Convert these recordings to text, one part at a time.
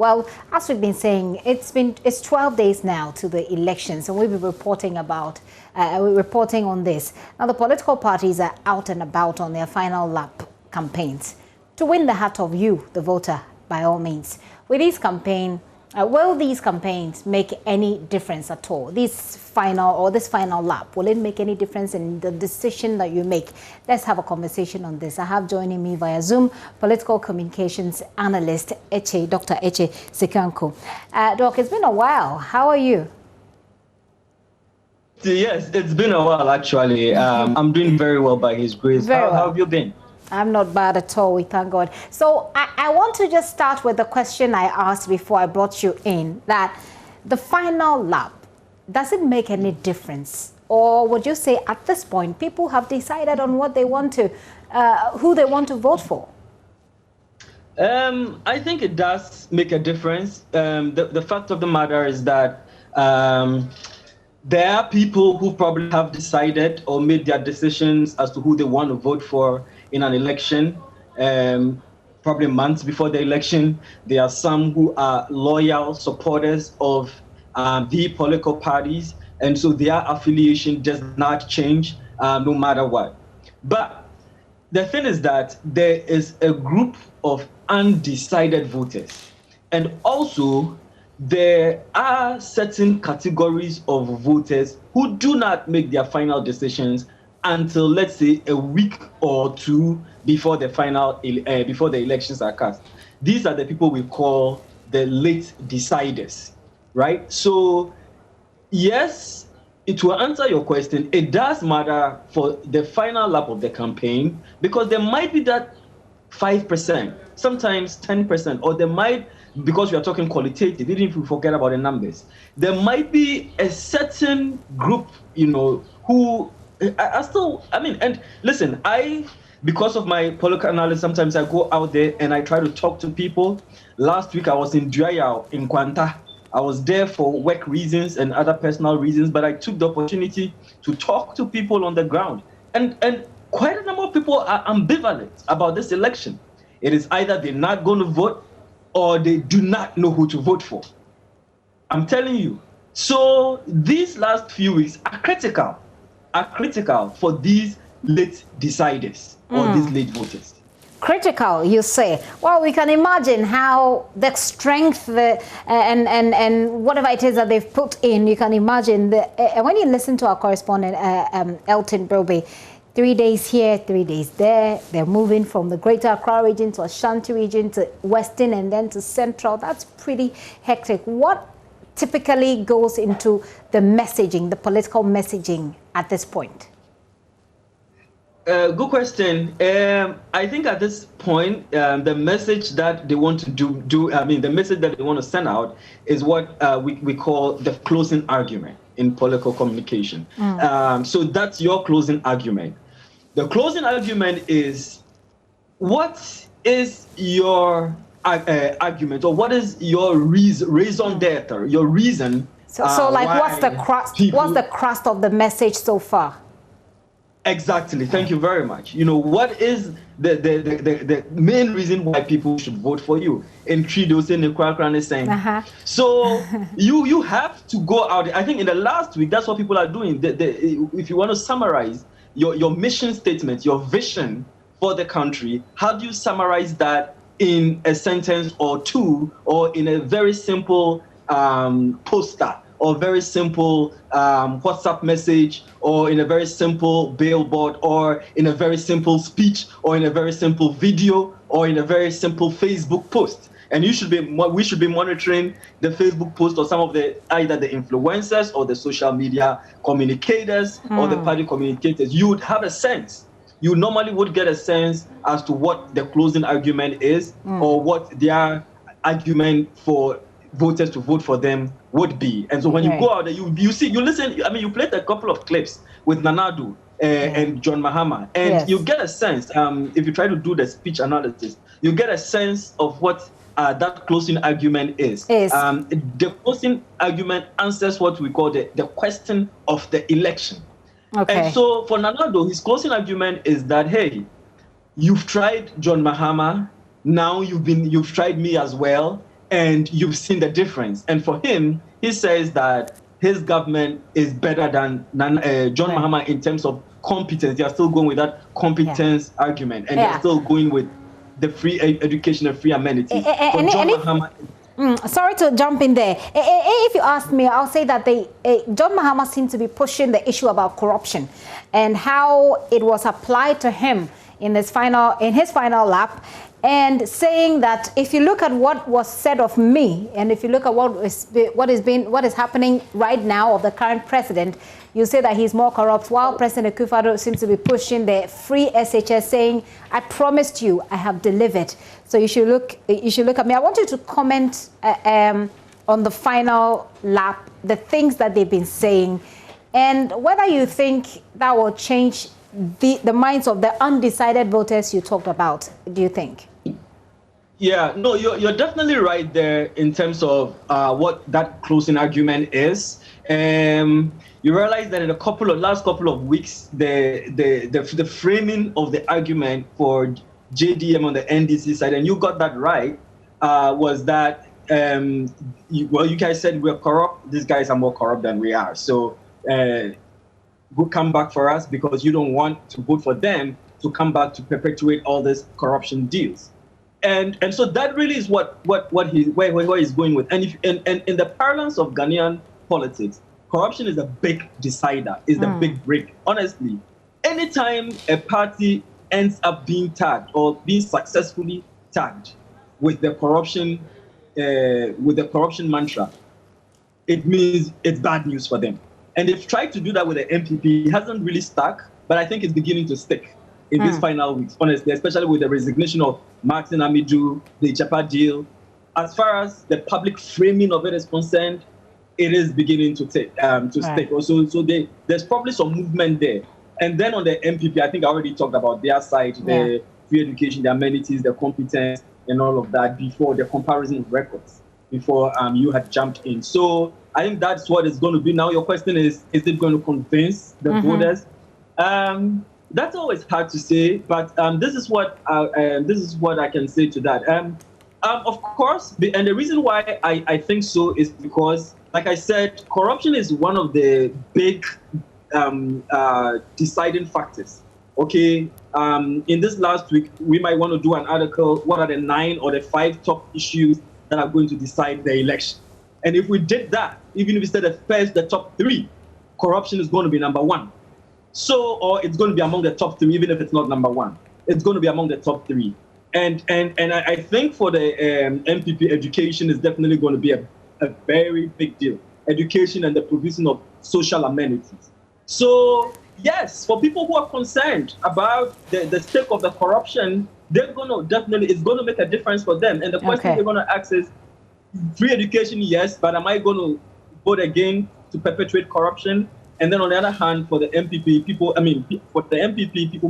Well, as we've been saying, it's 12 days now to the elections, and we'll be reporting on this. Now, the political parties are out and about on their final lap campaigns to win the heart of you, the voter, by all means. With this campaign, will these campaigns make any difference at all? This final lap, will it make any difference in the decision that you make? Let's have a conversation on this. I have joining me via Zoom political communications analyst Dr. Eche Sekanko. Doc, it's been a while. How are you? Yes, it's been a while actually. I'm doing very well by His grace. How have you been? I'm not bad at all, we thank God. So I want to just start with the question I asked before I brought you in, that the final lap, does it make any difference? Or would you say at this point, people have decided on what they want to, who they want to vote for? I think it does make a difference. The fact of the matter is that there are people who probably have decided or made their decisions as to who they want to vote for in an election, probably months before the election. There are some who are loyal supporters of the political parties, and so their affiliation does not change no matter what. But the thing is that there is a group of undecided voters, and also there are certain categories of voters who do not make their final decisions until, let's say, a week or two before the before the elections are cast. These are the people we call the late deciders, right? So yes, to answer your question, it does matter for the final lap of the campaign, because there might be that 5%, sometimes 10%, or there might, because we are talking qualitative, even if we forget about the numbers, there might be a certain group, who and listen, because of my political analysis, sometimes I go out there and I try to talk to people. Last week I was in Duayao in Kwanta. I was there for work reasons and other personal reasons, but I took the opportunity to talk to people on the ground. And quite a number of people are ambivalent about this election. It is either they're not going to vote or they do not know who to vote for. I'm telling you. So these last few weeks are critical for these late deciders or these late voters. Critical, you say. Well, we can imagine how the strength and whatever it is that they've put in, you can imagine. When you listen to our correspondent, Elton Brobe, 3 days here, 3 days there, they're moving from the Greater Accra region to Ashanti region to Western and then to Central. That's pretty hectic. What typically goes into the messaging, the political messaging at this point? Good question. I think at this point, the message that they want to the message that they want to send out is what we call the closing argument in political communication. So that's your closing argument. The closing argument is, what is your argument, or what is your raison d'etre, your reason? So like, what's the crust of the message so far? Exactly. Thank you very much. What is the main reason why people should vote for you? In Trido saying, so you have to go out. I think in the last week, that's what people are doing. If you want to summarize your mission statement, your vision for the country, how do you summarize that in a sentence or two, or in a very simple poster, or very simple WhatsApp message, or in a very simple billboard, or in a very simple speech, or in a very simple video, or in a very simple Facebook post? And we should be monitoring the Facebook post or some of either the influencers or the social media communicators or the party communicators. You would have a sense. You normally would get a sense as to what the closing argument is, or what their argument for voters to vote for them would be. And so when you go out there, you listen. You played a couple of clips with Nanadu and John Mahama, and you get a sense. If you try to do the speech analysis, you get a sense of what that closing argument is. The closing argument answers what we call the question of the election. Okay. And so for Nanado, his closing argument is that, hey, you've tried John Mahama, now you've tried me as well, and you've seen the difference. And for him, he says that his government is better than John Mahama in terms of competence. They are still going with that competence argument, and they're still going with the free education and free amenities. For John Mahama, sorry to jump in there. If you ask me, I'll say that John Mahama seemed to be pushing the issue about corruption and how it was applied to him in his final lap, and saying that if you look at what was said of me, and if you look at what is happening right now of the current president, you say that he's more corrupt, while President Akufo-Addo seems to be pushing the free SHS, saying, I promised you, I have delivered. So you should look at me. I want you to comment on the final lap, the things that they've been saying, and whether you think that will change the minds of the undecided voters you talked about. Do you think? Yeah, no, you're definitely right there in terms of what that closing argument is. You realize that in the last couple of weeks, the framing of the argument for JDM on the NDC side, and you got that right, was that you guys said we're corrupt. These guys are more corrupt than we are. So go come back for us because you don't want to vote for them to come back to perpetuate all these corruption deals. And so that really is where he's going with. And in the parlance of Ghanaian politics, corruption is a big decider, is the big break. Honestly, anytime a party ends up being tagged or being successfully tagged with the corruption mantra, it means it's bad news for them. And they've tried to do that with the MPP. It hasn't really stuck, but I think it's beginning to stick in these final weeks, honestly, especially with the resignation of Martin Amidu, the Chapa deal. As far as the public framing of it is concerned, it is beginning to stick. Also, so there's probably some movement there. And then on the MPP, I think I already talked about their side, the free education, the amenities, the competence, and all of that before the comparison of records, before you had jumped in. So I think that's what it's going to be. Now your question is it going to convince the voters? That's always hard to say, but this is what I can say to that. Of course, and the reason why I think so is because, like I said, corruption is one of the big deciding factors. Okay, in this last week, we might want to do an article, what are the 9 or the 5 top issues that are going to decide the election? And if we did that, even if we said the top 3, corruption is going to be number 1. So, or it's going to be among the top 3, even if it's not number 1. It's going to be among the top 3. And I think for the MPP, education is definitely going to be a very big deal. Education and the provision of social amenities. So, yes, for people who are concerned about the stake of the corruption, they're going to it's going to make a difference for them. And the question they're going to ask is, free education, yes, but am I going to vote again to perpetuate corruption? And then on the other hand, for the MPP, people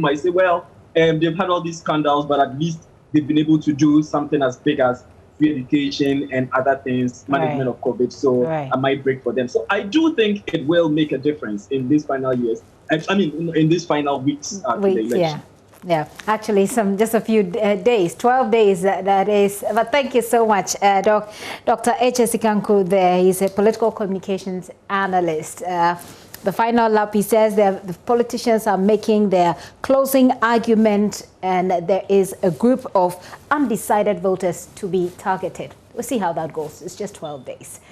might say, well, they've had all these scandals, but at least they've been able to do something as big as free education and other things, management of COVID. So I might break for them. So I do think it will make a difference in these final years. In these final weeks to the election. Yeah, actually, just a few days, 12 days, that is. But thank you so much, Dr. H.S. Ikanku there. He's a political communications analyst. The final lap, he says the politicians are making their closing argument and there is a group of undecided voters to be targeted. We'll see how that goes. It's just 12 days.